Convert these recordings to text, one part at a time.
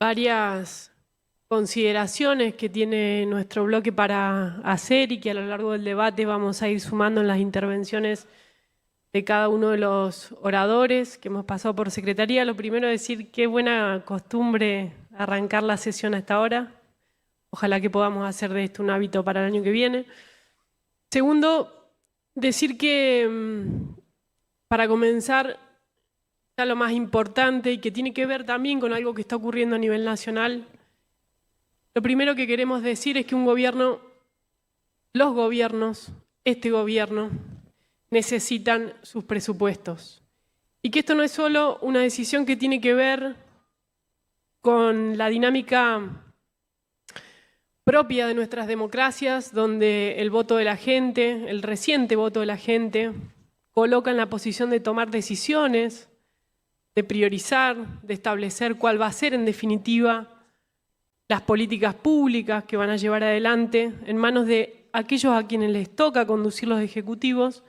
varias consideraciones que tiene nuestro bloque para hacer y que a lo largo del debate vamos a ir sumando en las intervenciones de cada uno de los oradores que hemos pasado por secretaría. Lo primero es decir qué buena costumbre arrancar la sesión a esta hora. Ojalá que podamos hacer de esto un hábito para el año que viene. Segundo, decir que para comenzar, ya lo más importante y que tiene que ver también con algo que está ocurriendo a nivel nacional, lo primero que queremos decir es que un gobierno, los gobiernos, este gobierno, necesitan sus presupuestos. Y que esto no es solo una decisión que tiene que ver con la dinámica propia de nuestras democracias, donde el voto de la gente, el reciente voto de la gente, coloca en la posición de tomar decisiones, de priorizar, de establecer cuál va a ser en definitiva las políticas públicas que van a llevar adelante en manos de aquellos a quienes les toca conducir los ejecutivos,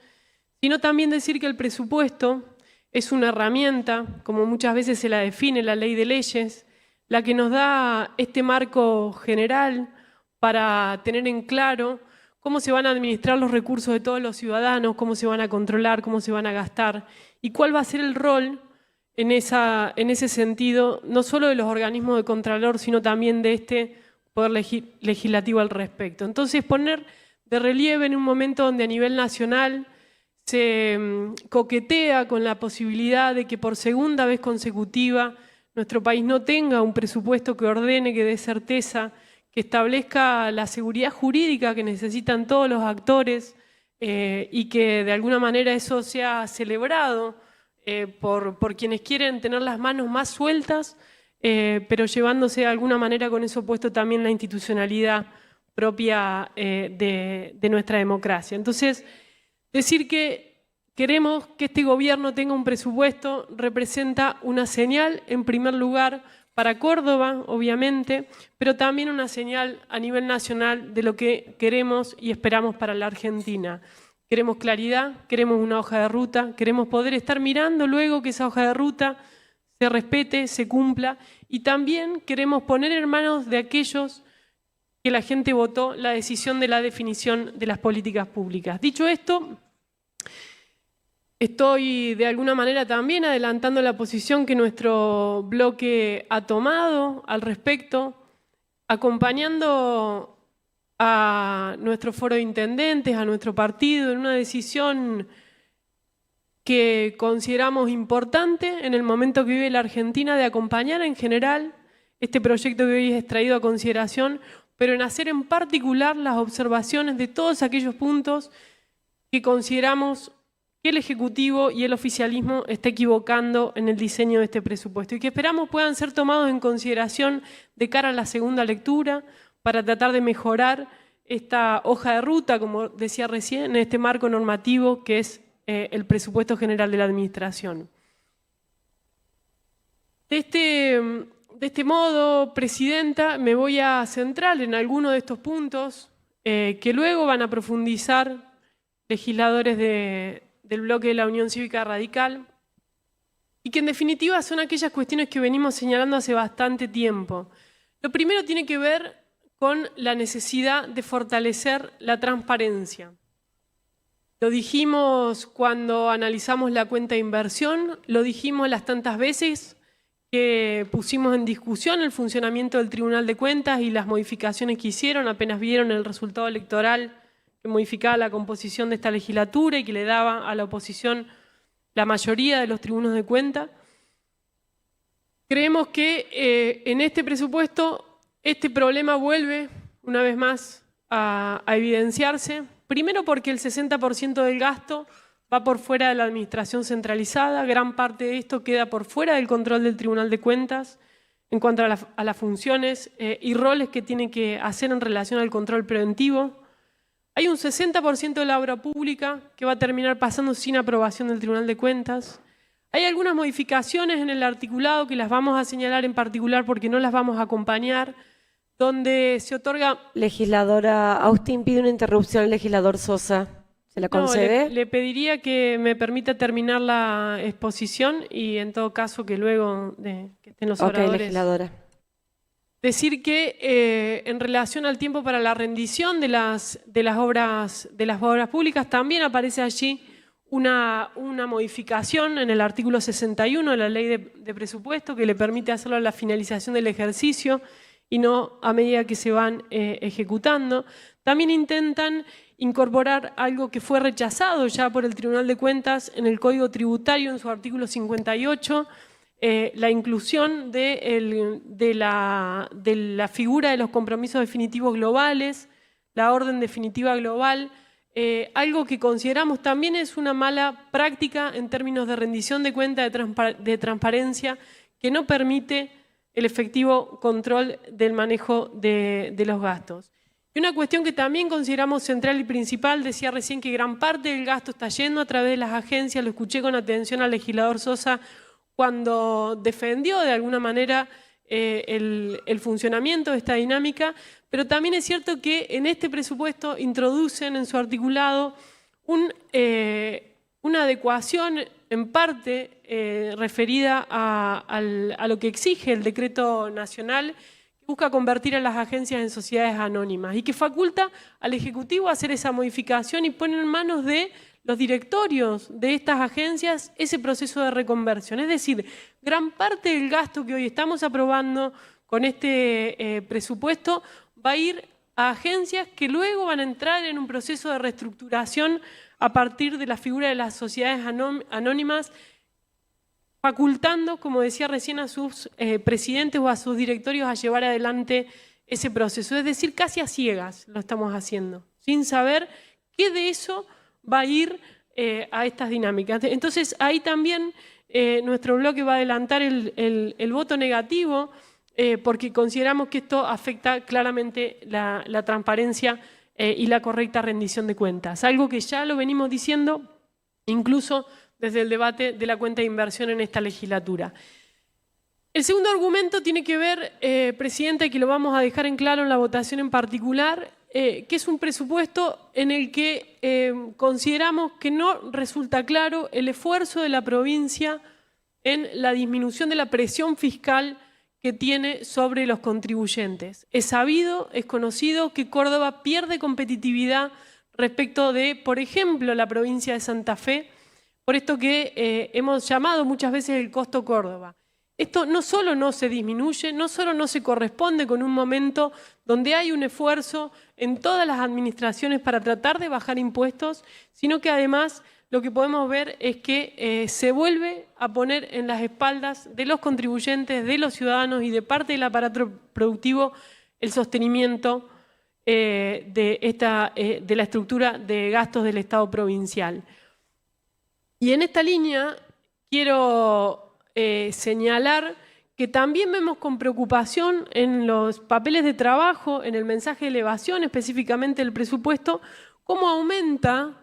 sino también decir que el presupuesto es una herramienta, como muchas veces se la define la ley de leyes, la que nos da este marco general para tener en claro cómo se van a administrar los recursos de todos los ciudadanos, cómo se van a controlar, cómo se van a gastar y cuál va a ser el rol en ese sentido, no solo de los organismos de Contralor, sino también de este Poder Legislativo al respecto. Entonces, poner de relieve en un momento donde a nivel nacional se coquetea con la posibilidad de que por segunda vez consecutiva nuestro país no tenga un presupuesto que ordene, que dé certeza, que establezca la seguridad jurídica que necesitan todos los actores y que de alguna manera eso sea celebrado por quienes quieren tener las manos más sueltas, pero llevándose de alguna manera con eso puesto también la institucionalidad propia de nuestra democracia. Entonces, decir que queremos que este gobierno tenga un presupuesto representa una señal, en primer lugar, para Córdoba, obviamente, pero también una señal a nivel nacional de lo que queremos y esperamos para la Argentina. Queremos claridad, queremos una hoja de ruta, queremos poder estar mirando luego que esa hoja de ruta se respete, se cumpla, y también queremos poner en manos de aquellos que la gente votó la decisión de la definición de las políticas públicas. Dicho esto, estoy de alguna manera también adelantando la posición que nuestro bloque ha tomado al respecto, acompañando a nuestro foro de intendentes, a nuestro partido, en una decisión que consideramos importante en el momento que vive la Argentina de acompañar en general este proyecto que hoy es traído a consideración, pero en hacer en particular las observaciones de todos aquellos puntos que consideramos que el Ejecutivo y el oficialismo está equivocando en el diseño de este presupuesto y que esperamos puedan ser tomados en consideración de cara a la segunda lectura para tratar de mejorar esta hoja de ruta, como decía recién, en este marco normativo que es el presupuesto general de la Administración. De este modo, Presidenta, me voy a centrar en algunos de estos puntos que luego van a profundizar legisladores del bloque de la Unión Cívica Radical y que en definitiva son aquellas cuestiones que venimos señalando hace bastante tiempo. Lo primero tiene que ver con la necesidad de fortalecer la transparencia. Lo dijimos cuando analizamos la cuenta de inversión, lo dijimos las tantas veces que pusimos en discusión el funcionamiento del Tribunal de Cuentas y las modificaciones que hicieron apenas vieron el resultado electoral que modificaba la composición de esta legislatura y que le daba a la oposición la mayoría de los tribunos de cuenta. Creemos que en este presupuesto este problema vuelve una vez más a evidenciarse, primero porque el 60% del gasto va por fuera de la administración centralizada, gran parte de esto queda por fuera del control del Tribunal de Cuentas en cuanto a las funciones y roles que tiene que hacer en relación al control preventivo. Hay un 60% de la obra pública que va a terminar pasando sin aprobación del Tribunal de Cuentas. Hay algunas modificaciones en el articulado que las vamos a señalar en particular porque no las vamos a acompañar, donde se otorga... Legisladora Austin pide una interrupción al legislador Sosa. ¿Se la concede? No, le pediría que me permita terminar la exposición y en todo caso que luego que estén los oradores... legisladora. Decir que en relación al tiempo para la rendición de las obras públicas también aparece allí una modificación en el artículo 61 de la Ley de Presupuesto que le permite hacerlo a la finalización del ejercicio y no a medida que se van ejecutando. También intentan incorporar algo que fue rechazado ya por el Tribunal de Cuentas en el Código Tributario en su artículo 58, la inclusión de la figura de los compromisos definitivos globales, la orden definitiva global, algo que consideramos también es una mala práctica en términos de rendición de cuenta, de transparencia, que no permite el efectivo control del manejo de los gastos. Y una cuestión que también consideramos central y principal, decía recién que gran parte del gasto está yendo a través de las agencias, lo escuché con atención al legislador Sosa cuando defendió de alguna manera el funcionamiento de esta dinámica, pero también es cierto que en este presupuesto introducen en su articulado una adecuación en parte referida a lo que exige el decreto nacional, que busca convertir a las agencias en sociedades anónimas y que faculta al Ejecutivo a hacer esa modificación y pone en manos de los directorios de estas agencias ese proceso de reconversión. Es decir, gran parte del gasto que hoy estamos aprobando con este presupuesto va a ir a agencias que luego van a entrar en un proceso de reestructuración a partir de la figura de las sociedades anónimas, facultando, como decía recién, a sus presidentes o a sus directorios a llevar adelante ese proceso. Es decir, casi a ciegas lo estamos haciendo, sin saber qué de eso va a ir a estas dinámicas. Entonces, ahí también nuestro bloque va a adelantar el voto negativo porque consideramos que esto afecta claramente la transparencia y la correcta rendición de cuentas. Algo que ya lo venimos diciendo incluso desde el debate de la cuenta de inversión en esta legislatura. El segundo argumento tiene que ver, Presidenta, y que lo vamos a dejar en claro en la votación en particular, que es un presupuesto en el que consideramos que no resulta claro el esfuerzo de la provincia en la disminución de la presión fiscal que tiene sobre los contribuyentes. Es sabido, es conocido que Córdoba pierde competitividad respecto de, por ejemplo, la provincia de Santa Fe, por esto que hemos llamado muchas veces el costo Córdoba. Esto no solo no se disminuye, no solo no se corresponde con un momento donde hay un esfuerzo en todas las administraciones para tratar de bajar impuestos, sino que además lo que podemos ver es que se vuelve a poner en las espaldas de los contribuyentes, de los ciudadanos y de parte del aparato productivo el sostenimiento de la estructura de gastos del Estado provincial. Y en esta línea quiero señalar que también vemos con preocupación en los papeles de trabajo, en el mensaje de elevación específicamente del presupuesto, cómo aumenta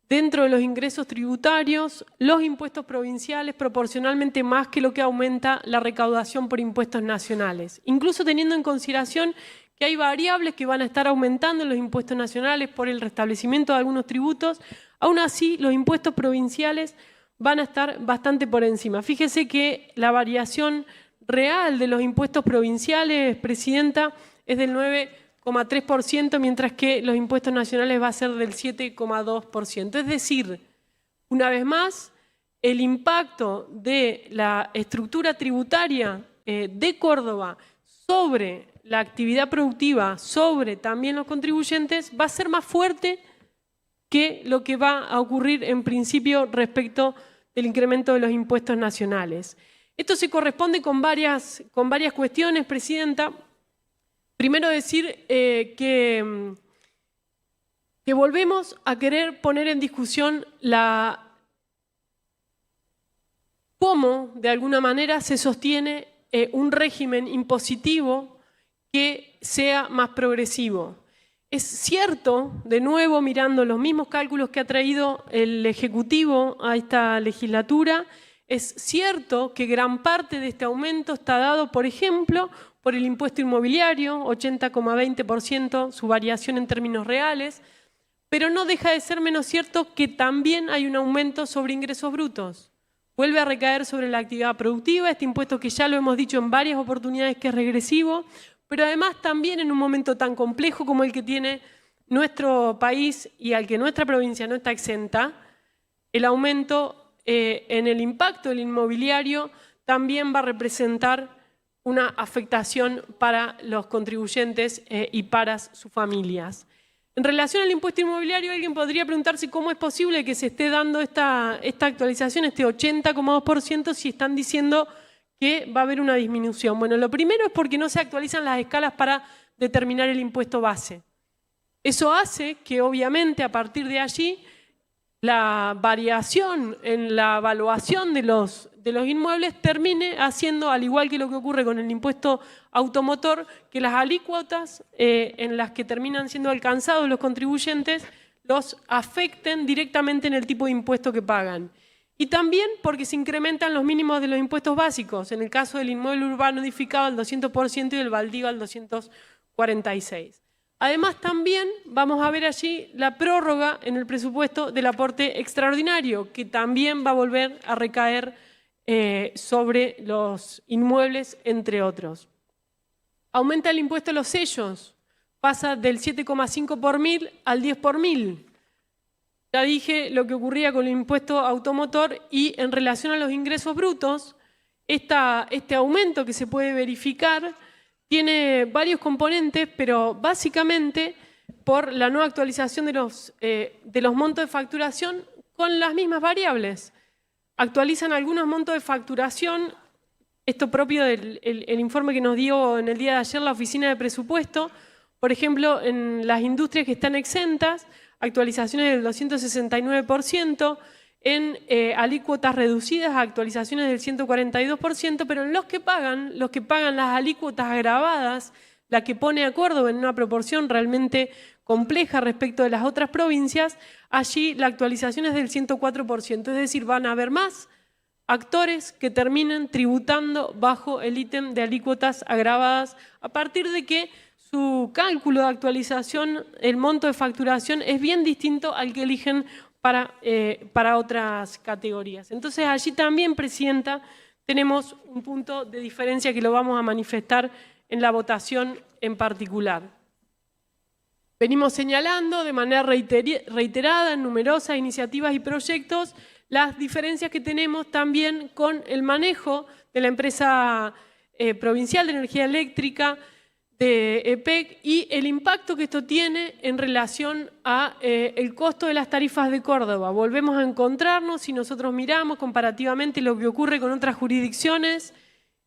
dentro de los ingresos tributarios los impuestos provinciales proporcionalmente más que lo que aumenta la recaudación por impuestos nacionales. Incluso teniendo en consideración que hay variables que van a estar aumentando en los impuestos nacionales por el restablecimiento de algunos tributos, aún así los impuestos provinciales van a estar bastante por encima. Fíjese que la variación real de los impuestos provinciales, Presidenta, es del 9,3%, mientras que los impuestos nacionales va a ser del 7,2%. Es decir, una vez más, el impacto de la estructura tributaria de Córdoba sobre la actividad productiva, sobre también los contribuyentes, va a ser más fuerte que lo que va a ocurrir en principio respecto del incremento de los impuestos nacionales. Esto se corresponde con varias cuestiones, Presidenta. Primero decir que volvemos a querer poner en discusión cómo, de alguna manera, se sostiene un régimen impositivo que sea más progresivo. Es cierto, de nuevo, mirando los mismos cálculos que ha traído el Ejecutivo a esta legislatura, es cierto que gran parte de este aumento está dado, por ejemplo, por el impuesto inmobiliario, 80,20% su variación en términos reales, pero no deja de ser menos cierto que también hay un aumento sobre ingresos brutos. Vuelve a recaer sobre la actividad productiva, este impuesto que ya lo hemos dicho en varias oportunidades que es regresivo, pero además también en un momento tan complejo como el que tiene nuestro país y al que nuestra provincia no está exenta, el aumento en el impacto del inmobiliario también va a representar una afectación para los contribuyentes y para sus familias. En relación al impuesto inmobiliario, alguien podría preguntarse cómo es posible que se esté dando esta actualización, este 80,2%, si están diciendo que va a haber una disminución. Bueno, lo primero es porque no se actualizan las escalas para determinar el impuesto base. Eso hace que, obviamente, a partir de allí, la variación en la evaluación de los inmuebles termine haciendo, al igual que lo que ocurre con el impuesto automotor, que las alícuotas en las que terminan siendo alcanzados los contribuyentes los afecten directamente en el tipo de impuesto que pagan. Y también porque se incrementan los mínimos de los impuestos básicos, en el caso del inmueble urbano edificado al 200% y del baldío al 246%. Además, también vamos a ver allí la prórroga en el presupuesto del aporte extraordinario, que también va a volver a recaer sobre los inmuebles, entre otros. Aumenta el impuesto a los sellos, pasa del 7,5 por mil al 10 por mil. Ya dije lo que ocurría con el impuesto automotor y en relación a los ingresos brutos, este aumento que se puede verificar tiene varios componentes, pero básicamente por la nueva actualización de los montos de facturación con las mismas variables. Actualizan algunos montos de facturación, esto propio del el informe que nos dio en el día de ayer la Oficina de Presupuesto, por ejemplo, en las industrias que están exentas, actualizaciones del 269%, en alícuotas reducidas, actualizaciones del 142%, pero en los que pagan las alícuotas agravadas, la que pone a Córdoba en una proporción realmente compleja respecto de las otras provincias, allí la actualización es del 104%, es decir, van a haber más actores que terminen tributando bajo el ítem de alícuotas agravadas a partir de que su cálculo de actualización, el monto de facturación, es bien distinto al que eligen para otras categorías. Entonces, allí también, Presidenta, tenemos un punto de diferencia que lo vamos a manifestar en la votación en particular. Venimos señalando de manera reiterada en numerosas iniciativas y proyectos las diferencias que tenemos también con el manejo de la empresa provincial de energía eléctrica, de EPEC, y el impacto que esto tiene en relación a el costo de las tarifas de Córdoba. Volvemos a encontrarnos, si nosotros miramos comparativamente lo que ocurre con otras jurisdicciones,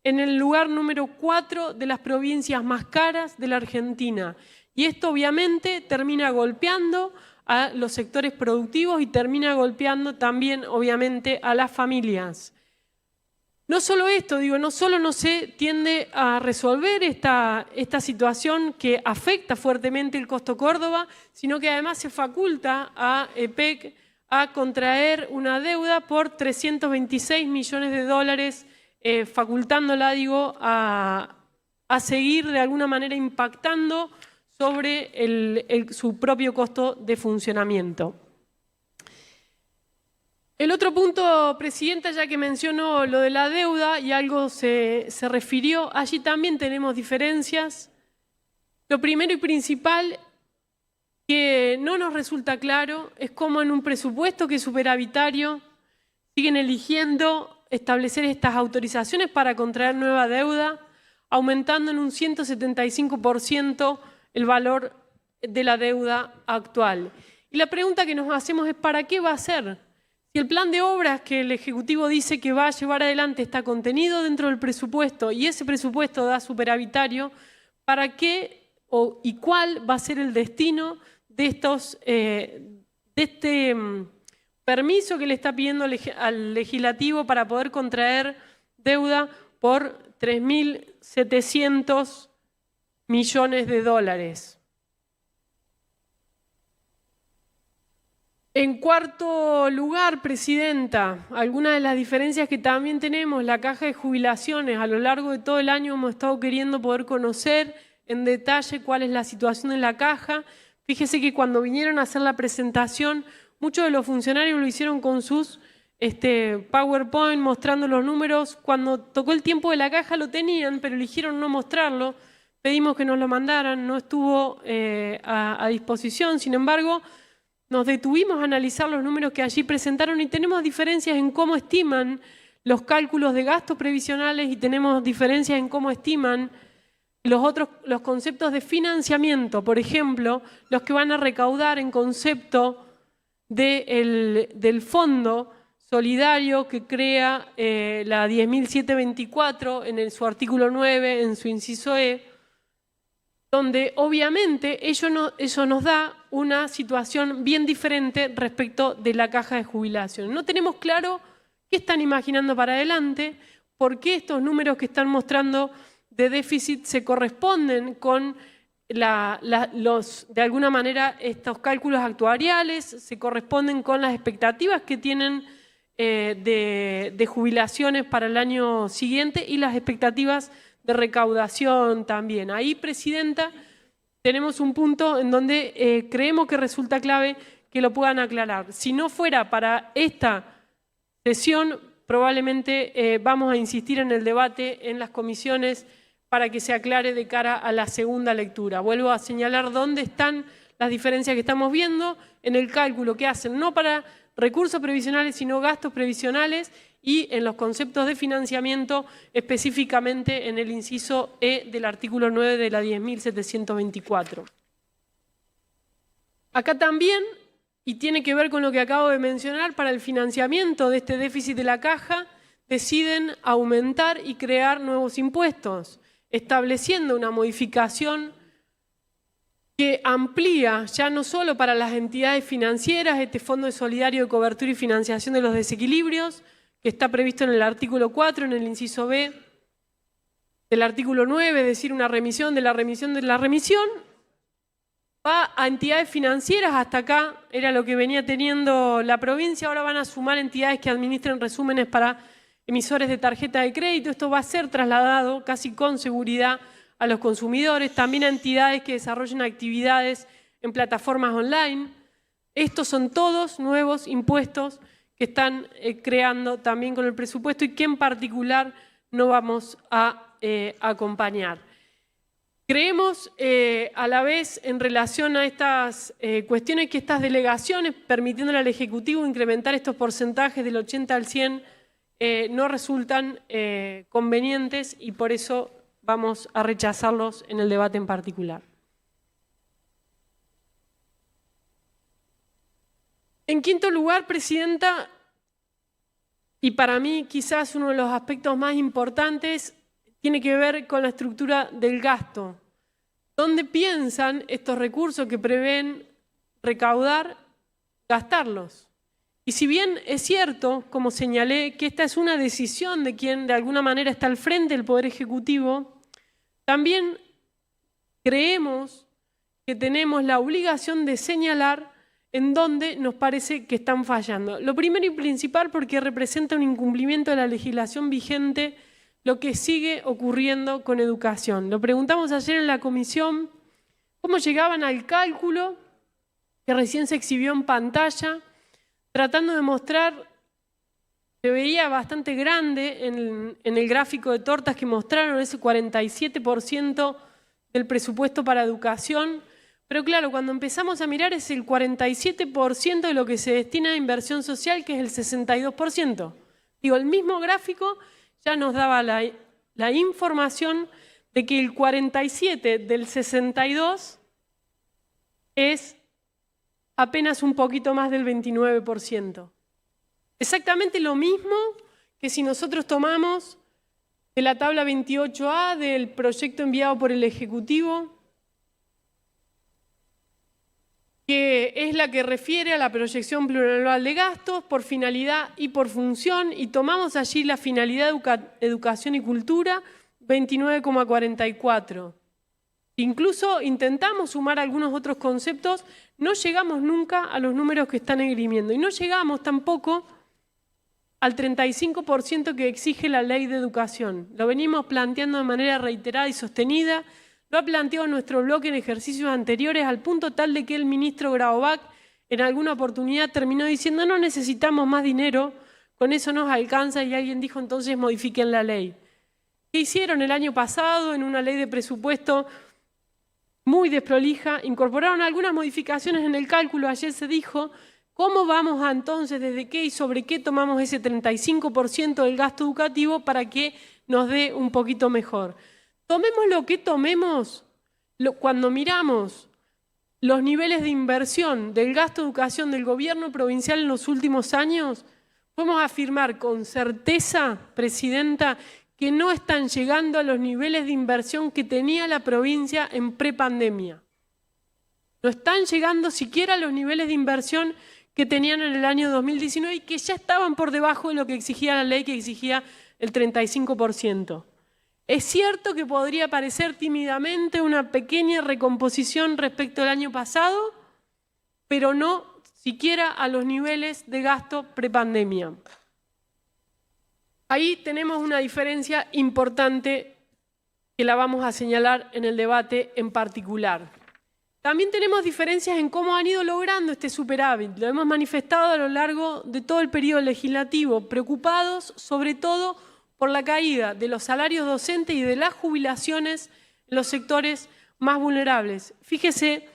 en el lugar número 4 de las provincias más caras de la Argentina. Y esto obviamente termina golpeando a los sectores productivos y termina golpeando también obviamente a las familias. No solo esto, no solo no se tiende a resolver esta situación que afecta fuertemente el costo Córdoba, sino que además se faculta a EPEC a contraer una deuda por 326 millones de dólares, facultándola, a seguir de alguna manera impactando sobre su propio costo de funcionamiento. El otro punto, Presidenta, ya que mencionó lo de la deuda y algo se refirió, allí también tenemos diferencias. Lo primero y principal que no nos resulta claro es cómo en un presupuesto que es superavitario siguen eligiendo establecer estas autorizaciones para contraer nueva deuda, aumentando en un 175% el valor de la deuda actual. Y la pregunta que nos hacemos es ¿para qué va a ser? Si el plan de obras que el Ejecutivo dice que va a llevar adelante está contenido dentro del presupuesto y ese presupuesto da superavitario, ¿para qué y cuál va a ser el destino de este permiso que le está pidiendo al Legislativo para poder contraer deuda por 3.700 millones de dólares? En cuarto lugar, Presidenta, algunas de las diferencias que también tenemos, la caja de jubilaciones. A lo largo de todo el año hemos estado queriendo poder conocer en detalle cuál es la situación en la caja. Fíjese que cuando vinieron a hacer la presentación, muchos de los funcionarios lo hicieron con sus PowerPoint mostrando los números. Cuando tocó el tiempo de la caja lo tenían, pero eligieron no mostrarlo. pedimos que nos lo mandaran, no estuvo a disposición. Sin embargo, nos detuvimos a analizar los números que allí presentaron y tenemos diferencias en cómo estiman los cálculos de gastos previsionales y tenemos diferencias en cómo estiman los conceptos de financiamiento. Por ejemplo, los que van a recaudar en concepto del fondo solidario que crea la 10.724 en su artículo 9, en su inciso E, donde obviamente eso nos da una situación bien diferente respecto de la caja de jubilación. No tenemos claro qué están imaginando para adelante, por qué estos números que están mostrando de déficit se corresponden con de alguna manera estos cálculos actuariales, se corresponden con las expectativas que tienen de jubilaciones para el año siguiente y las expectativas de recaudación también. Ahí, Presidenta, tenemos un punto en donde creemos que resulta clave que lo puedan aclarar. Si no fuera para esta sesión, probablemente vamos a insistir en el debate en las comisiones para que se aclare de cara a la segunda lectura. Vuelvo a señalar dónde están las diferencias que estamos viendo en el cálculo que hacen, no para recursos previsionales, sino gastos previsionales, y en los conceptos de financiamiento, específicamente en el inciso E del artículo 9 de la 10.724. Acá también, y tiene que ver con lo que acabo de mencionar, para el financiamiento de este déficit de la caja, deciden aumentar y crear nuevos impuestos, estableciendo una modificación que amplía ya no solo para las entidades financieras este Fondo Solidario de Cobertura y Financiación de los Desequilibrios, que está previsto en el artículo 4, en el inciso B del artículo 9, es decir, una remisión de la remisión de la remisión, va a entidades financieras. Hasta acá era lo que venía teniendo la provincia, ahora van a sumar entidades que administren resúmenes para emisores de tarjeta de crédito. Esto va a ser trasladado casi con seguridad a los consumidores, también a entidades que desarrollen actividades en plataformas online. Estos son todos nuevos impuestos que están creando también con el presupuesto y que en particular no vamos a acompañar. Creemos a la vez en relación a estas cuestiones que estas delegaciones, permitiéndole al Ejecutivo incrementar estos porcentajes del 80 al 100, no resultan convenientes y por eso vamos a rechazarlos en el debate en particular. En quinto lugar, Presidenta, y para mí quizás uno de los aspectos más importantes, tiene que ver con la estructura del gasto. ¿Dónde piensan estos recursos que prevén recaudar, gastarlos? Y si bien es cierto, como señalé, que esta es una decisión de quien de alguna manera está al frente del Poder Ejecutivo, también creemos que tenemos la obligación de señalar en dónde nos parece que están fallando. Lo primero y principal porque representa un incumplimiento de la legislación vigente lo que sigue ocurriendo con educación. Lo preguntamos ayer en la comisión, cómo llegaban al cálculo que recién se exhibió en pantalla, tratando de mostrar, se veía bastante grande en el gráfico de tortas que mostraron ese 47% del presupuesto para educación. Pero claro, cuando empezamos a mirar es el 47% de lo que se destina a inversión social, que es el 62%. Digo, el mismo gráfico ya nos daba la información de que el 47 del 62 es apenas un poquito más del 29%. Exactamente lo mismo que si nosotros tomamos de la tabla 28A del proyecto enviado por el Ejecutivo, que es la que refiere a la proyección plurianual de gastos por finalidad y por función, y tomamos allí la finalidad educación y cultura, 29,44. Incluso intentamos sumar algunos otros conceptos, no llegamos nunca a los números que están esgrimiendo y no llegamos tampoco al 35% que exige la ley de educación. Lo venimos planteando de manera reiterada y sostenida. Lo ha planteado nuestro bloque en ejercicios anteriores al punto tal de que el ministro Grabovac en alguna oportunidad terminó diciendo no necesitamos más dinero, con eso nos alcanza y alguien dijo entonces modifiquen la ley. ¿Qué hicieron el año pasado en una ley de presupuesto muy desprolija? Incorporaron algunas modificaciones en el cálculo. Ayer se dijo, ¿cómo vamos a entonces, desde qué y sobre qué tomamos ese 35% del gasto educativo para que nos dé un poquito mejor? Tomemos lo que tomemos, cuando miramos los niveles de inversión del gasto de educación del gobierno provincial en los últimos años, podemos afirmar con certeza, Presidenta, que no están llegando a los niveles de inversión que tenía la provincia en prepandemia. No están llegando siquiera a los niveles de inversión que tenían en el año 2019 y que ya estaban por debajo de lo que exigía la ley, que exigía el 35%. Es cierto que podría parecer tímidamente una pequeña recomposición respecto al año pasado, pero no siquiera a los niveles de gasto prepandemia. Ahí tenemos una diferencia importante que la vamos a señalar en el debate en particular. También tenemos diferencias en cómo han ido logrando este superávit. Lo hemos manifestado a lo largo de todo el periodo legislativo, preocupados sobre todo por la caída de los salarios docentes y de las jubilaciones en los sectores más vulnerables. Fíjese,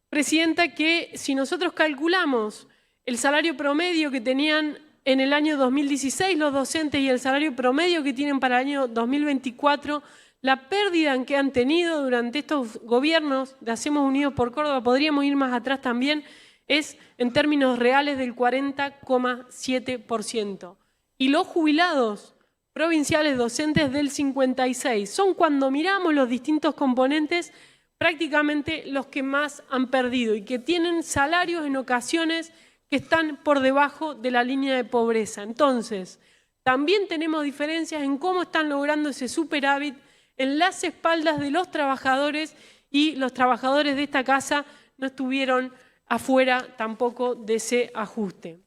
Presidenta, que si nosotros calculamos el salario promedio que tenían en el año 2016 los docentes y el salario promedio que tienen para el año 2024, la pérdida que han tenido durante estos gobiernos de Hacemos Unidos por Córdoba, podríamos ir más atrás también, es en términos reales del 40,7%. Y los jubilados provinciales docentes del 56%. Son cuando miramos los distintos componentes prácticamente los que más han perdido y que tienen salarios en ocasiones que están por debajo de la línea de pobreza. Entonces, también tenemos diferencias en cómo están logrando ese superávit en las espaldas de los trabajadores, y los trabajadores de esta casa no estuvieron afuera tampoco de ese ajuste.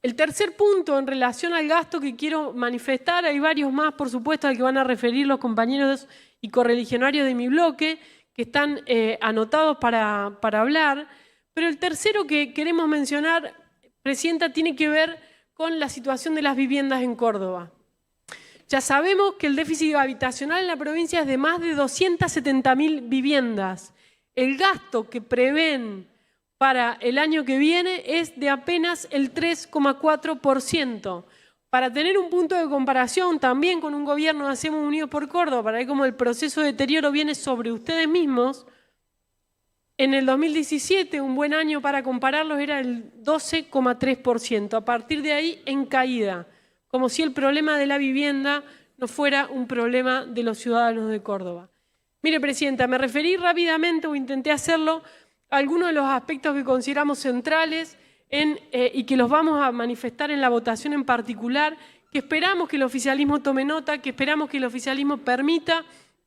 El tercer punto en relación al gasto que quiero manifestar, hay varios más, por supuesto, al que van a referir los compañeros y correligionarios de mi bloque, que están anotados para hablar, pero el tercero que queremos mencionar, Presidenta, tiene que ver con la situación de las viviendas en Córdoba. Ya sabemos que el déficit habitacional en la provincia es de más de 270.000 viviendas. El gasto que prevén para el año que viene es de apenas el 3,4%. Para tener un punto de comparación también con un gobierno de Hacemos Unidos por Córdoba, para ver cómo el proceso de deterioro viene sobre ustedes mismos, en el 2017, un buen año para compararlos, era el 12,3%. A partir de ahí, en caída, como si el problema de la vivienda no fuera un problema de los ciudadanos de Córdoba. Mire, Presidenta, me referí rápidamente, o intenté hacerlo, a algunos de los aspectos que consideramos centrales y que los vamos a manifestar en la votación en particular, que esperamos que el oficialismo tome nota, que esperamos que el oficialismo permita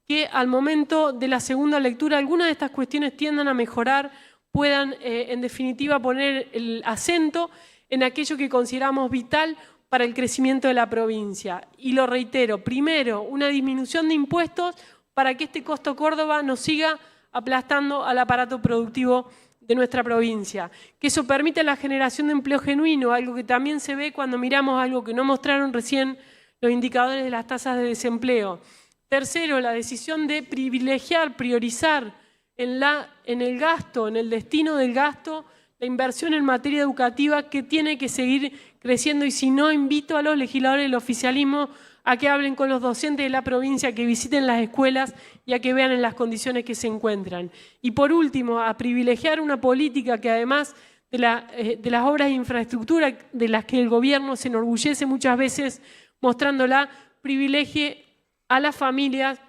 que al momento de la segunda lectura algunas de estas cuestiones tiendan a mejorar, puedan en definitiva poner el acento en aquello que consideramos vital para el crecimiento de la provincia. Y lo reitero, primero, una disminución de impuestos para que este costo Córdoba no siga aplastando al aparato productivo de nuestra provincia. Que eso permita la generación de empleo genuino, algo que también se ve cuando miramos algo que no mostraron recién los indicadores de las tasas de desempleo. Tercero, la decisión de privilegiar, priorizar en el gasto, en el destino del gasto, la inversión en materia educativa que tiene que seguir creciendo. Y si no, invito a los legisladores del oficialismo a que hablen con los docentes de la provincia, que visiten las escuelas y a que vean en las condiciones que se encuentran. Y por último, a privilegiar una política que además de las obras de infraestructura de las que el gobierno se enorgullece muchas veces mostrándola, privilegie a las familias,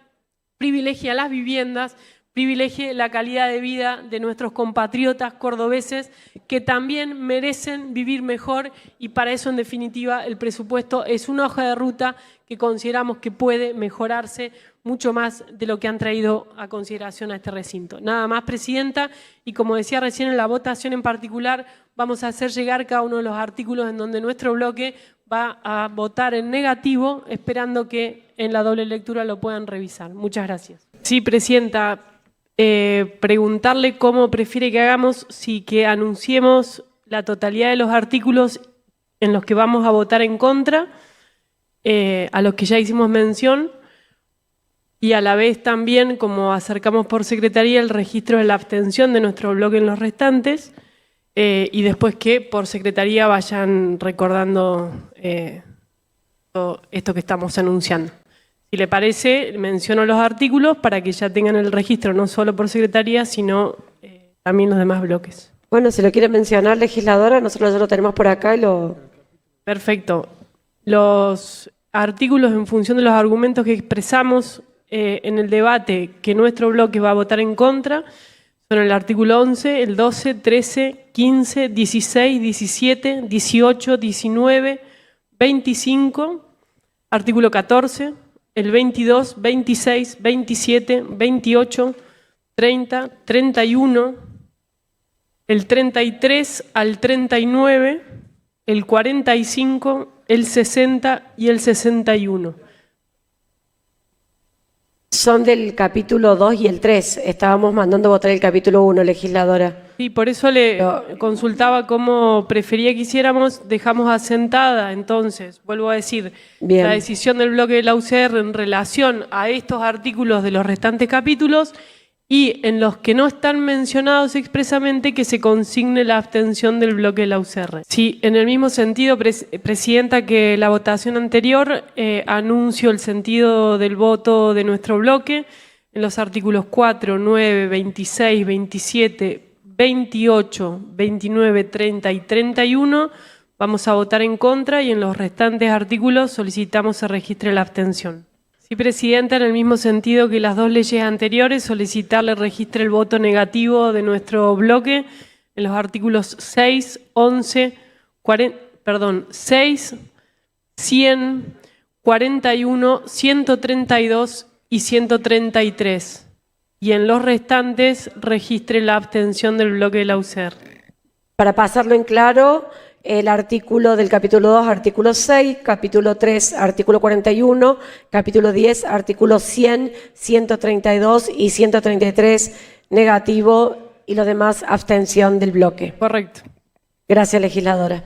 privilegie a las viviendas, privilegie la calidad de vida de nuestros compatriotas cordobeses que también merecen vivir mejor, y para eso en definitiva el presupuesto es una hoja de ruta que consideramos que puede mejorarse mucho más de lo que han traído a consideración a este recinto. Nada más, Presidenta, y como decía recién en la votación en particular, vamos a hacer llegar cada uno de los artículos en donde nuestro bloque va a votar en negativo, esperando que en la doble lectura lo puedan revisar. Muchas gracias. Sí, Presidenta, preguntarle cómo prefiere que hagamos, si que anunciemos la totalidad de los artículos en los que vamos a votar en contra, a los que ya hicimos mención, y a la vez también, como acercamos por secretaría, el registro de la abstención de nuestro bloque en los restantes, y después que por secretaría vayan recordando todo esto que estamos anunciando. Si le parece, menciono los artículos para que ya tengan el registro, no solo por secretaría, sino también los demás bloques. Bueno, si lo quiere mencionar, legisladora, nosotros ya lo tenemos por acá y lo... Perfecto. Los artículos, en función de los argumentos que expresamos en el debate que nuestro bloque va a votar en contra, son el artículo 11, el 12, 13, 15, 16, 17, 18, 19, 25, artículo 14, el 22, 26, 27, 28, 30, 31, el 33 al 39, el 45, el 60 y el 61. Son del capítulo 2 y el 3. Estábamos mandando votar el capítulo 1, legisladora. Sí, por eso le consultaba cómo prefería que hiciéramos. Dejamos asentada, entonces, vuelvo a decir, Bien. la decisión del bloque de la UCR en relación a estos artículos de los restantes capítulos y en los que no están mencionados expresamente que se consigne la abstención del bloque de la UCR. Sí, en el mismo sentido, Presidenta, que la votación anterior anuncio el sentido del voto de nuestro bloque en los artículos 4, 9, 26, 27, 28, 29, 30 y 31 vamos a votar en contra y en los restantes artículos solicitamos se registre la abstención. Sí, Presidenta, en el mismo sentido que las dos leyes anteriores, solicitarle registre el voto negativo de nuestro bloque en los artículos 6, 11, 6, 100, 41, 132 y 133. Y en los restantes registre la abstención del bloque de la UCR. Para pasarlo en claro, el artículo del capítulo 2, artículo 6, capítulo 3, artículo 41, capítulo 10, artículo 100, 132 y 133 negativo y lo demás abstención del bloque. Correcto. Gracias, legisladora.